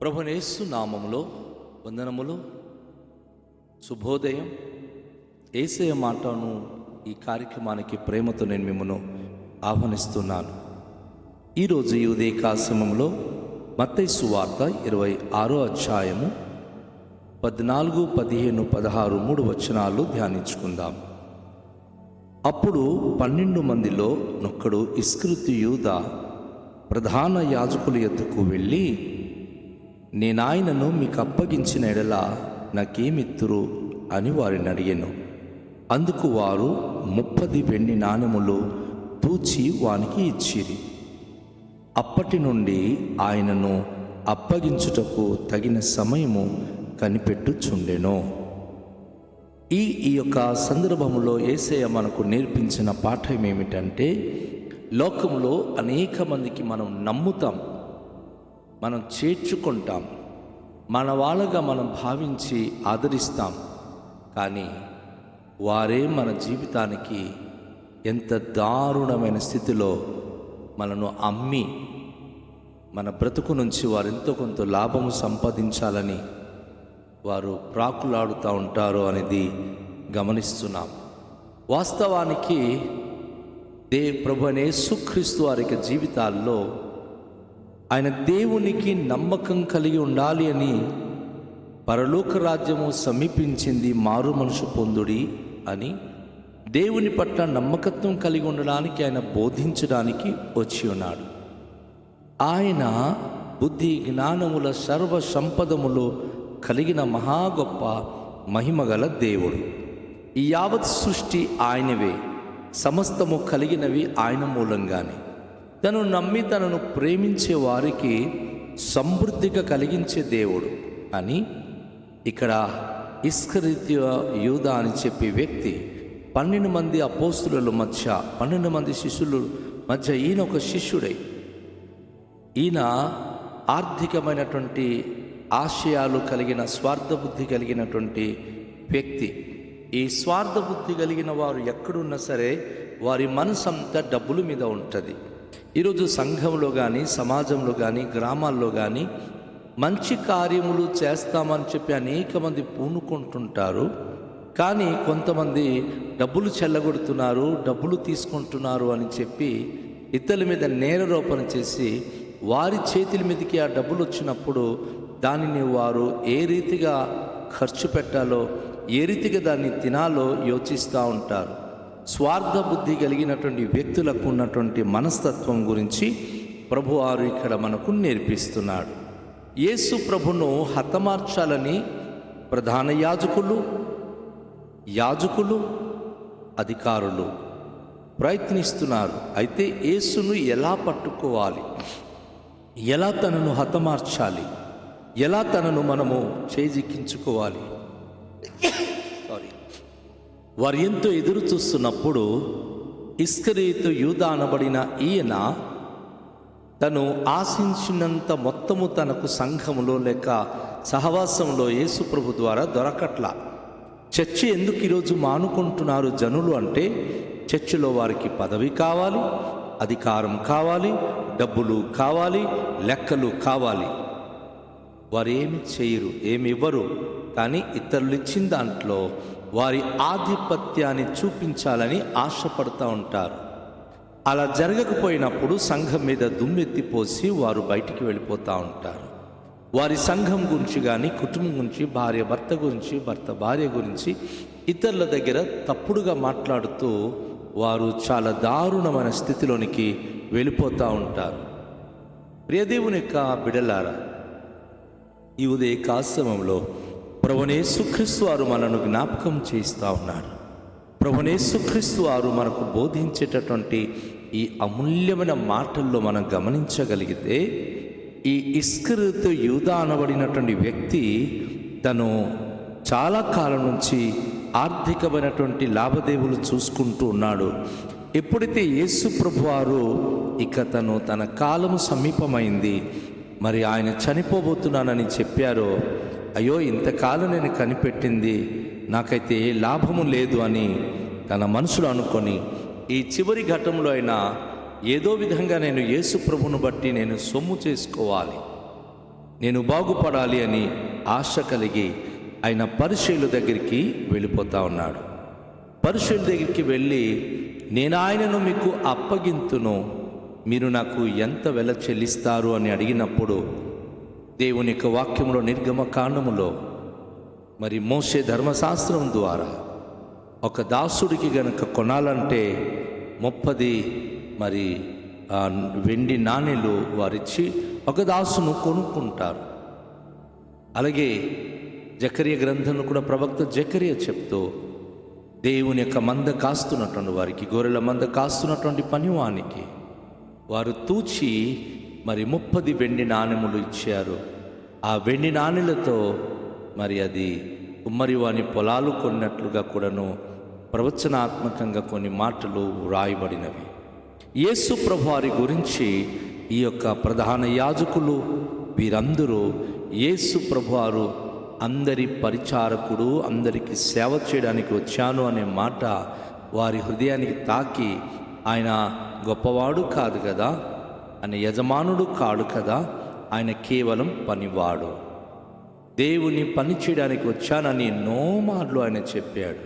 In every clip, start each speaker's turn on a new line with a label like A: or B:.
A: ప్రభువైన యేసు నామములో వందనములు. శుభోదయం. యేసయ్య మాటను ఈ కార్యక్రమానికి ప్రేమతో నేను మిమ్మల్ని ఆహ్వానిస్తున్నాను. ఈరోజు ఈ ఉదయకాల సమయంలో మత్తయి సువార్త 26వ అధ్యాయము 14, 15, 16, 3 వచనాలు ధ్యానించుకుందాం. అప్పుడు 12 మందిలో నొక్కడు ఇస్కరియోతు యూదా ప్రధాన యాజకుల యొద్దకు వెళ్ళి, నేనాయనను మీకు అప్పగించిన ఎడల నాకేమిత్తురు అని వారిని అడిగాను. అందుకు వారు 30 వెండి నాణెములు తూచి వానికి ఇచ్చిరి. అప్పటి నుండి ఆయనను అప్పగించుటకు తగిన సమయము కనిపెట్టుచుండెను. ఈ యొక్క సందర్భంలో యేసయ్య మనకు నేర్పించిన పాఠం ఏమిటంటే, లోకంలో అనేక మందికి మనం నమ్ముతాం, మనం చేర్చుకుంటాం, మన వాళ్ళగా మనం భావించి ఆదరిస్తాం. కానీ వారే మన జీవితానికి ఎంత దారుణమైన స్థితిలో మనను అమ్మి మన బ్రతుకు నుంచి వారు ఎంతో కొంత లాభము సంపాదించాలని వారు ప్రాకులాడుతూ ఉంటారు అనేది గమనిస్తున్నాం. వాస్తవానికి ప్రభువైన యేసుక్రీస్తు వారి జీవితాల్లో ఆయన దేవునికి నమ్మకం కలిగి ఉండాలి అని, పరలోక రాజ్యము సమీపించింది, మారు మనసు పొందుడి అని దేవుని పట్ల నమ్మకత్వం కలిగి ఉండడానికి ఆయన బోధించడానికి వచ్చి ఉన్నాడు. ఆయన బుద్ధి జ్ఞానముల సర్వ సంపదములు కలిగిన మహా గొప్ప మహిమగల దేవుడు. ఈ యావత్ సృష్టి ఆయనవే, సమస్తము కలిగినవి ఆయన మూలంగానే. తను నమ్మి తనను ప్రేమించే వారికి సమృద్ధిగా కలిగించే దేవుడు అని ఇక్కడ ఇస్కరియోతు యూదా అని చెప్పే వ్యక్తి 12 మంది అపోస్తుల మధ్య, 12 మంది శిష్యుల మధ్య ఈయన ఒక శిష్యుడై, ఈయన ఆర్థికమైనటువంటి ఆశయాలు కలిగిన, స్వార్థ బుద్ధి కలిగినటువంటి వ్యక్తి. ఈ స్వార్థ బుద్ధి కలిగిన వారు ఎక్కడున్నా సరే వారి మనసంతా డబ్బుల మీద ఉంటుంది. ఈరోజు సంఘంలో కానీ, సమాజంలో కానీ, గ్రామాల్లో కానీ మంచి కార్యములు చేస్తామని చెప్పి అనేక మంది పూనుకుంటుంటారు. కానీ కొంతమంది డబ్బులు చెల్లగొడుతున్నారు, డబ్బులు తీసుకుంటున్నారు అని చెప్పి ఇతరుల మీద నేరారోపణ చేసి వారి చేతుల మీదకి ఆ డబ్బులు వచ్చినప్పుడు దానిని వారు ఏ రీతిగా ఖర్చు పెట్టాలో, ఏ రీతిగా దాన్ని తినాలో యోచిస్తూ ఉంటారు. స్వార్థ బుద్ధి కలిగినటువంటి వ్యక్తులకు ఉన్నటువంటి మనస్తత్వం గురించి ప్రభువారు ఇక్కడ మనకు నేర్పిస్తున్నాడు. యేసు ప్రభును హతమార్చాలని ప్రధాన యాజకులు, అధికారులు ప్రయత్నిస్తున్నారు. అయితే యేసును ఎలా పట్టుకోవాలి, ఎలా తనను హతమార్చాలి, ఎలా తనను మనము చేజిక్కించుకోవాలి, వారు ఎంతో ఎదురు చూస్తున్నప్పుడు ఇస్కరియోతు యూదా అనబడిన ఈయన తను ఆశించినంత మొత్తము తనకు సంఘములో లేక సహవాసంలో యేసు ప్రభు ద్వారా దొరకట్లా. చర్చి ఎందుకు ఈరోజు మానుకుంటున్నారు జనులు అంటే, చర్చిలో వారికి పదవి కావాలి, అధికారం కావాలి, డబ్బులు కావాలి, లెక్కలు కావాలి. వారు ఏమి చేయరు, ఏమి ఇవ్వరు. కానీ ఇతరులు ఇచ్చిన దాంట్లో వారి ఆధిపత్యాన్ని చూపించాలని ఆశపడుతూ ఉంటారు. అలా జరగకపోయినప్పుడు సంఘం మీద దుమ్మెత్తిపోసి వారు బయటికి వెళ్ళిపోతూ ఉంటారు. వారి సంఘం గురించి కానీ, కుటుంబం గురించి, భార్య భర్త గురించి, భర్త భార్య గురించి ఇతరుల దగ్గర తప్పుడుగా మాట్లాడుతూ వారు చాలా దారుణమైన స్థితిలోనికి వెళ్ళిపోతూ ఉంటారు. ప్రియదేవుని యొక్క బిడలారా, ఈ ఉదయకాల సమయంలో ప్రభువైన యేసుక్రీస్తు వారు మనను జ్ఞాపకం చేస్తూ ఉన్నారు. ప్రభువైన యేసుక్రీస్తు వారు మనకు బోధించేటటువంటి ఈ అమూల్యమైన మాటల్లో మనం గమనించగలిగితే, ఈ ఇస్కరియోతు యూదా అనబడినటువంటి వ్యక్తి తను చాలా కాలం నుంచి ఆర్థికమైనటువంటి లాభదేవులు చూసుకుంటూ ఉన్నాడు. ఎప్పుడైతే యేసు ప్రభు వారు తన కాలము సమీపమైంది, మరి ఆయన చనిపోబోతున్నానని చెప్పారో, అయ్యో ఇంతకాలం నేను కనిపెట్టింది, నాకైతే ఏ లాభము లేదు అని తన మనసులో అనుకొని ఈ చివరి ఘట్టంలో అయినా ఏదో విధంగా నేను యేసు ప్రభువును బట్టి నేను సొమ్ము చేసుకోవాలి, నేను బాగుపడాలి అని ఆశ కలిగి ఆయన పరిచయుల దగ్గరికి వెళ్ళిపోతా ఉన్నాడు. పరిచయుల దగ్గరికి వెళ్ళి, నేను ఆయనను మీకు అప్పగింతును, మీరు నాకు ఎంత వెల చెల్లిస్తారు అని అడిగినప్పుడు, దేవుని యొక్క వాక్యంలో నిర్గమకాండములో మరి మోషే ధర్మశాస్త్రం ద్వారా ఒక దాసుడికి గనక కొనాలంటే 30 మరి వెండి నాణేలు వారిచ్చి ఒక దాసును కొనుక్కుంటారు. అలాగే జకర్య గ్రంథంలో కూడా ప్రవక్త జకర్య చెప్తూ, దేవుని యొక్క మంద కాస్తున్నటువంటి వారికి, గొర్రెల మంద కాస్తున్నటువంటి పనివానికి వారు తూచి మరి 30 వెండి నాణెములు ఇచ్చారు. ఆ వెండి నాణెలతో మరి అది కుమ్మరి వాని పొలాలు కొన్నట్లుగా కూడాను ప్రవచనాత్మకంగా కొన్ని మాటలు వ్రాయబడినవి. యేసు ప్రభువారి గురించి ఈ యొక్క ప్రధాన యాజకులు వీరందరూ యేసు ప్రభువారు అందరి పరిచారకుడు, అందరికీ సేవ చేయడానికి వచ్చాను అనే మాట వారి హృదయానికి తాకి, ఆయన గొప్పవాడు కాదు కదా, ఆయన యజమానుడు కాడు కదా, ఆయన కేవలం పనివాడు, దేవుని పని చేయడానికి వచ్చానని ఎన్నో మార్లు ఆయన చెప్పాడు.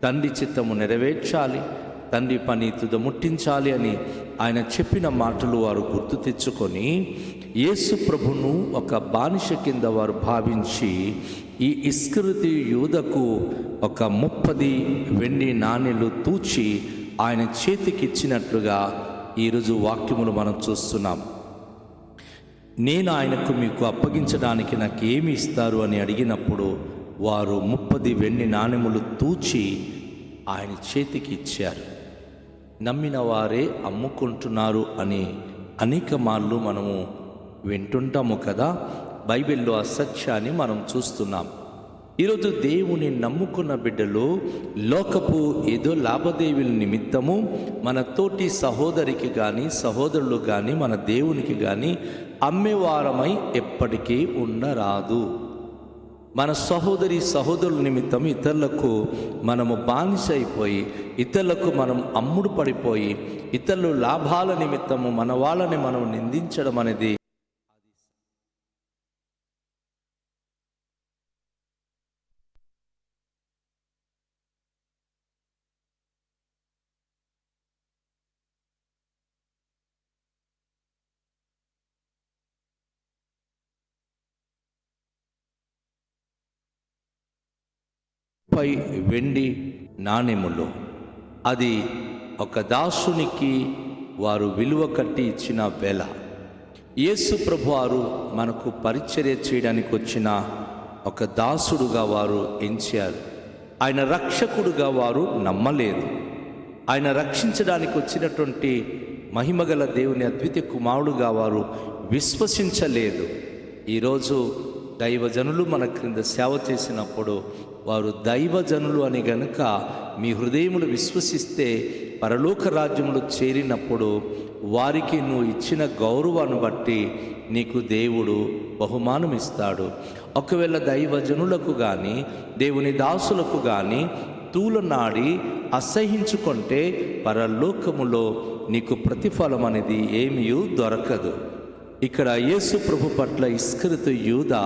A: తండ్రి చిత్తము నెరవేర్చాలి, తండ్రి పని తుదముట్టించాలి అని ఆయన చెప్పిన మాటలు వారు గుర్తు తెచ్చుకొని యేసు ప్రభును ఒక బానిస కింద వారు భావించి ఈ ఇస్కరియోతు యూదకు ఒక 30 వెండి నాణేలు తూచి ఆయన చేతికి ఇచ్చినట్లుగా ఈరోజు వాక్యములు మనం చూస్తున్నాం. నేను ఆయనకు మీకు అప్పగించడానికి నాకు ఏమి ఇస్తారు అని అడిగినప్పుడు వారు 30 వెండి నాణెములు తూచి ఆయన చేతికి ఇచ్చారు. నమ్మిన వారే అమ్ముకుంటున్నారు అని అనేక మార్లు మనము వింటుంటాము కదా. బైబిల్లో ఆ సత్యాన్ని మనం చూస్తున్నాం. ఈరోజు దేవుని నమ్ముకున్న బిడ్డలు లోకపు ఏదో లాభదేవీల నిమిత్తము మన తోటి సహోదరికి కానీ సహోదరులు కానీ మన దేవునికి కానీ అమ్మేవారమై ఎప్పటికీ ఉండరాదు. మన సహోదరుల నిమిత్తం ఇతరులకు మనము బానిస అయిపోయి, ఇతరులకు మనం అమ్ముడు పడిపోయి, ఇతరులు లాభాల నిమిత్తము మన వాళ్ళని మనం నిందించడం అనేది వెండి నాణెములు, అది ఒక దాసునికి వారు విలువ కట్టి ఇచ్చిన వెల. యేసు ప్రభువారు మనకు పరిచర్య చేయడానికి వచ్చిన ఒక దాసుడుగా వారు ఎంచారు. ఆయన రక్షకుడుగా వారు నమ్మలేదు. ఆయన రక్షించడానికి వచ్చినటువంటి మహిమగల దేవుని అద్వితీయ కుమారుడుగా వారు విశ్వసించలేదు. ఈరోజు దైవజనులు మన క్రింద సేవ చేసినప్పుడు వారు దైవజనులు అని గనుక మీ హృదయములు విశ్వసిస్తే పరలోక రాజ్యములు చేరినప్పుడు వారికి నువ్వు ఇచ్చిన గౌరవాన్ని బట్టి నీకు దేవుడు బహుమానం ఇస్తాడు. ఒకవేళ దైవజనులకు కానీ దేవుని దాసులకు కానీ తూలనాడి అసహించుకుంటే పరలోకములో నీకు ప్రతిఫలం అనేది ఏమీ దొరకదు. ఇక్కడ యేసు ప్రభు పట్ల ఇస్కరియోతు యూదా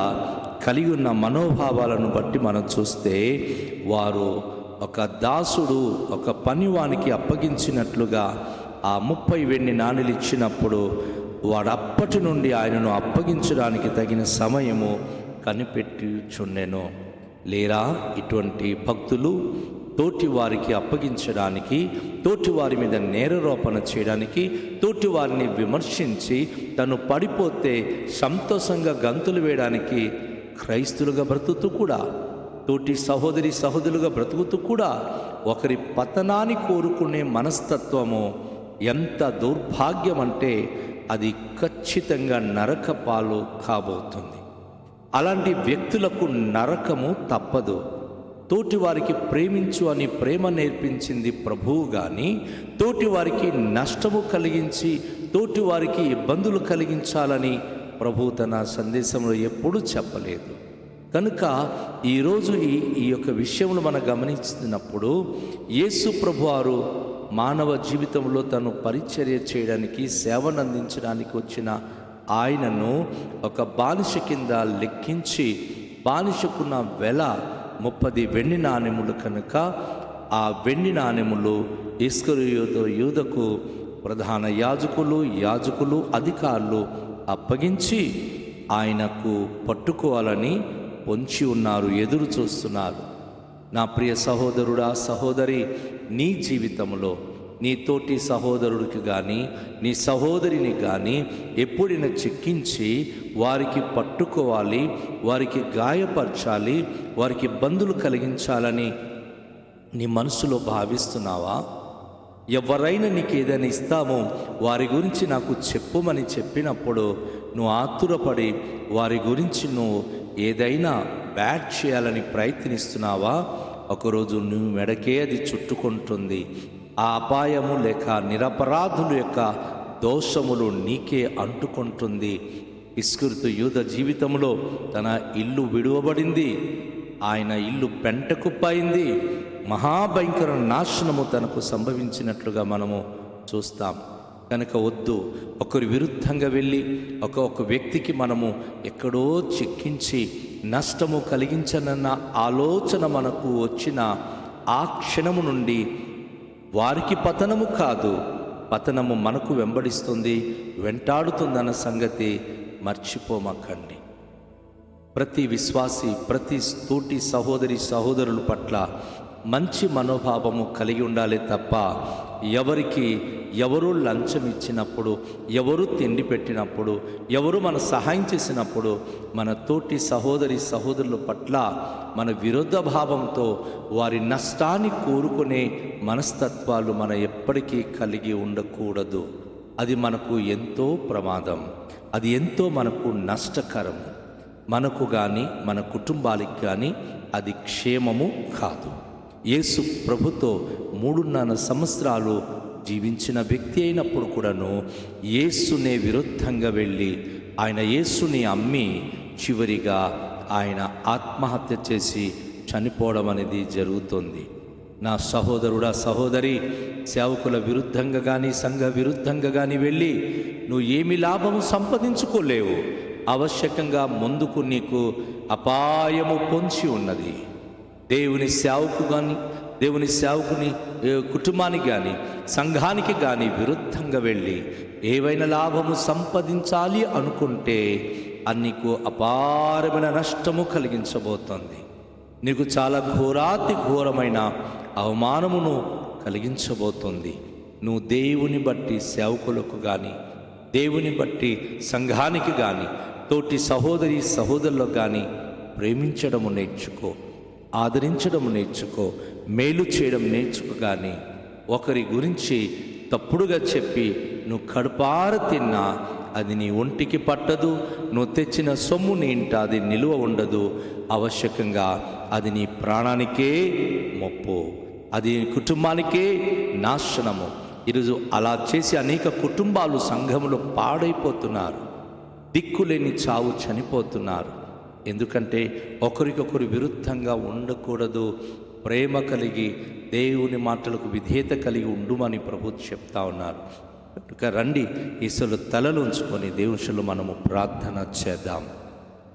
A: కలిగి ఉన్న మనోభావాలను బట్టి మనం చూస్తే వారు ఒక దాసుడు ఒక పనివానికి అప్పగించినట్లుగా ఆ 30 వెండి నాణేలు ఇచ్చినప్పుడు వాడు అప్పటి నుండి ఆయనను అప్పగించడానికి తగిన సమయము కనిపెట్టుచుండెను. లేరా ఇటువంటి భక్తులు తోటి వారికి అప్పగించడానికి, తోటి వారి మీద నేరారోపణ చేయడానికి, తోటి వారిని విమర్శించి తను పడిపోతే సంతోషంగా గంతులు వేయడానికి క్రైస్తులుగా బ్రతుకుతూ కూడా, తోటి సహోదరులుగా బ్రతుకుతూ కూడా ఒకరి పతనాన్ని కోరుకునే మనస్తత్వము ఎంత దౌర్భాగ్యం అంటే అది ఖచ్చితంగా నరక పాలు కాబోతుంది. అలాంటి వ్యక్తులకు నరకము తప్పదు. తోటి వారికి ప్రేమించు అని ప్రేమ నేర్పించింది ప్రభువు కానీ తోటి వారికి నష్టము కలిగించి తోటి వారికి ఇబ్బందులు కలిగించాలని ప్రభు తన సందేశంలో ఎప్పుడూ చెప్పలేదు. కనుక ఈరోజు ఈ యొక్క విషయంలో మనం గమనిస్తున్నప్పుడు యేసు ప్రభువారు మానవ జీవితంలో తను పరిచర్య చేయడానికి సేవను అందించడానికి వచ్చిన ఆయనను ఒక బానిస కింద లెక్కించి, బానిసకున్న వెల 30 వెండి నాణెములు కనుక ఆ వెండి నాణెములు ఇస్కరియోతు యూదకు ప్రధాన యాజకులు అధికారులు అప్పగించి ఆయనకు పట్టుకోవాలని పొంచి ఉన్నారు, ఎదురు చూస్తున్నారు. నా ప్రియ సహోదరుడా, సహోదరి, నీ జీవితంలో నీ తోటి సహోదరుడికి కానీ నీ సహోదరిని కానీ ఎప్పుడైనా చిక్కించి వారికి పట్టుకోవాలి, వారికి గాయపరచాలి, వారికి ఇబ్బందులు కలిగించాలని నీ మనసులో భావిస్తున్నావా? ఎవరైనా నీకు ఏదైనా ఇస్తామో వారి గురించి నాకు చెప్పుమని చెప్పినప్పుడు నువ్వు ఆతురపడి వారి గురించి నువ్వు ఏదైనా బ్యాడ్ చేయాలని ప్రయత్నిస్తున్నావా? ఒకరోజు నువ్వు మెడకే అది చుట్టుకుంటుంది. ఆ అపాయము లేక నిరపరాధుల యొక్క దోషములు నీకే అంటుకుంటుంది. ఇస్కరియోతు యూదా జీవితంలో తన ఇల్లు విడువబడింది, ఆయన ఇల్లు పెంటకుప్పయింది, మహాభయంకర నాశనము తనకు సంభవించినట్లుగా మనము చూస్తాం. కనుక వద్దు, ఒకరి విరుద్ధంగా వెళ్ళి ఒక వ్యక్తికి మనము ఎక్కడో చిక్కించి నష్టము కలిగించనన్న ఆలోచన మనకు వచ్చిన ఆ క్షణము నుండి వారికి పతనము కాదు, పతనము మనకు వెంబడిస్తుంది, వెంటాడుతుందన్న సంగతి మర్చిపోమకండి. ప్రతి విశ్వాసి, ప్రతి తోటి సహోదరుల పట్ల మంచి మనోభావము కలిగి ఉండాలి తప్ప ఎవరు లంచం ఇచ్చినప్పుడు, ఎవరు తిండి పెట్టినప్పుడు, ఎవరు మన సహాయం చేసినప్పుడు మన తోటి సహోదరుల పట్ల మన విరుద్ధ భావంతో వారి నష్టాన్ని కోరుకునే మనస్తత్వాలు మన ఎప్పటికీ కలిగి ఉండకూడదు. అది మనకు ఎంతో ప్రమాదం, అది ఎంతో మనకు నష్టకరము. మనకు కానీ మన కుటుంబాలకు కానీ అది క్షేమము కాదు. యేసు ప్రభుతో 3.5 సంవత్సరాలు జీవించిన వ్యక్తి అయినప్పుడు కూడాను యేసునే విరుద్ధంగా వెళ్ళి ఆయన యేసుని అమ్మి చివరిగా ఆయన ఆత్మహత్య చేసి చనిపోవడం అనేది జరుగుతుంది. నా సహోదరుడా, సహోదరి, సేవకుల విరుద్ధంగా కానీ సంఘ విరుద్ధంగా కానీ వెళ్ళి నువ్వు ఏమి లాభము సంపాదించుకోలేవు. ఆవశ్యకంగా ముందుకు నీకు అపాయము పొంచి ఉన్నది. దేవుని సేవకుని కుటుంబానికి కానీ సంఘానికి కానీ విరుద్ధంగా వెళ్ళి ఏవైనా లాభము సంపాదించాలి అనుకుంటే అది నీకు అపారమైన నష్టము కలిగించబోతోంది. నీకు చాలా ఘోరమైన అవమానమును కలిగించబోతోంది. నువ్వు దేవుని బట్టి సేవకులకు కానీ దేవుని బట్టి సంఘానికి కానీ తోటి సహోదరులకు కానీ ప్రేమించడము నేర్చుకో, ఆదరించడం నేర్చుకో, మేలు చేయడం నేర్చుకో. కానీ ఒకరి గురించి తప్పుడుగా చెప్పి నువ్వు కడుపార తిన్నా అది నీ ఒంటికి పట్టదు. నువ్వు తెచ్చిన సొమ్ము నీ ఇంట అది నిలువ ఉండదు. ఆవశ్యకంగా అది నీ ప్రాణానికే ముప్పు, అది కుటుంబానికే నాశనము. ఈరోజు అలా చేసి అనేక కుటుంబాలు సంఘములో పాడైపోతున్నారు, దిక్కులేని చావు చనిపోతున్నారు. ఎందుకంటే ఒకరికొకరు విరుద్ధంగా ఉండకూడదు. ప్రేమ కలిగి దేవుని మాటలకు విధేయత కలిగి ఉండుమని ప్రభు చెప్తా ఉన్నారు. కనుక రండి, ఈశ్వరు తలలు ఉంచుకొని దేవునిలో మనము ప్రార్థన చేద్దాం.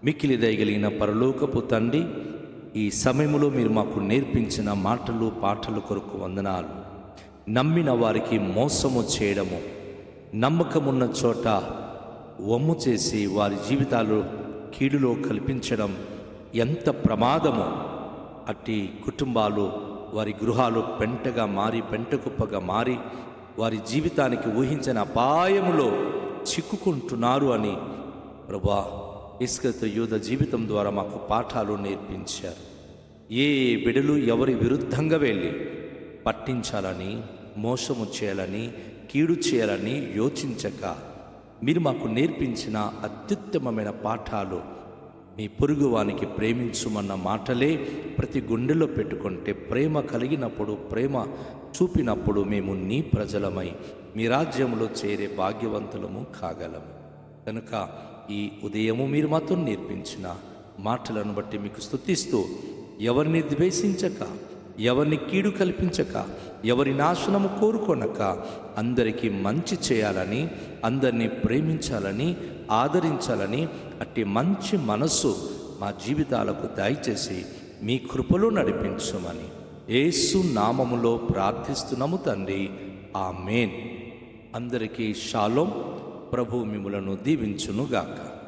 A: మిక్కిలి దయగలిగిన పరలోకపు తండ్రి, ఈ సమయంలో మీరు మాకు నేర్పించిన మాటలు పాటలు కొరకు వందనాలు. నమ్మిన వారికి మోసము చేయడము, నమ్మకమున్న చోట వమ్ము చేసి వారి జీవితాలు కీడులో కల్పించడం ఎంత ప్రమాదమో. అట్టి కుటుంబాలు, వారి గృహాలు పెంటకుప్పగా మారి వారి జీవితానికి ఊహించిన అపాయములో చిక్కుకుంటున్నారు అని ప్రభువా ఇస్కరియోతు యూదా జీవితం ద్వారా మాకు పాఠాలు నేర్పించారు. ఏ బిడలు ఎవరి విరుద్ధంగా వెళ్ళి పట్టించాలని, మోసము చేయాలని, కీడు చేయాలని యోచించక మీరు మాకు నేర్పించిన అత్యుత్తమమైన పాఠాలు, మీ పొరుగువానికి ప్రేమించుమన్న మాటలే ప్రతి గుండెలో పెట్టుకుంటే ప్రేమ కలిగినప్పుడు, ప్రేమ చూపినప్పుడు మేము నీ ప్రజలమై మీ రాజ్యంలో చేరే భాగ్యవంతులము కాగలము. కనుక ఈ ఉదయము మీరు మాతో నేర్పించిన మాటలను బట్టి మీకు స్తుతిస్తూ, ఎవరిని ద్వేషించక ఎవరిని కీడు కల్పించక, ఎవరి నాశనము కోరుకొనక, అందరికీ మంచి చేయాలని, అందరినీ ప్రేమించాలని, ఆదరించాలని అట్టి మంచి మనస్సు మా జీవితాలకు దయచేసి మీ కృపలో నడిపించమని యేసు నామములో ప్రార్థిస్తున్నాము తండ్రి. ఆమేన్. అందరికీ షాలోం. ప్రభు మిమ్ములను దీవించునుగాక.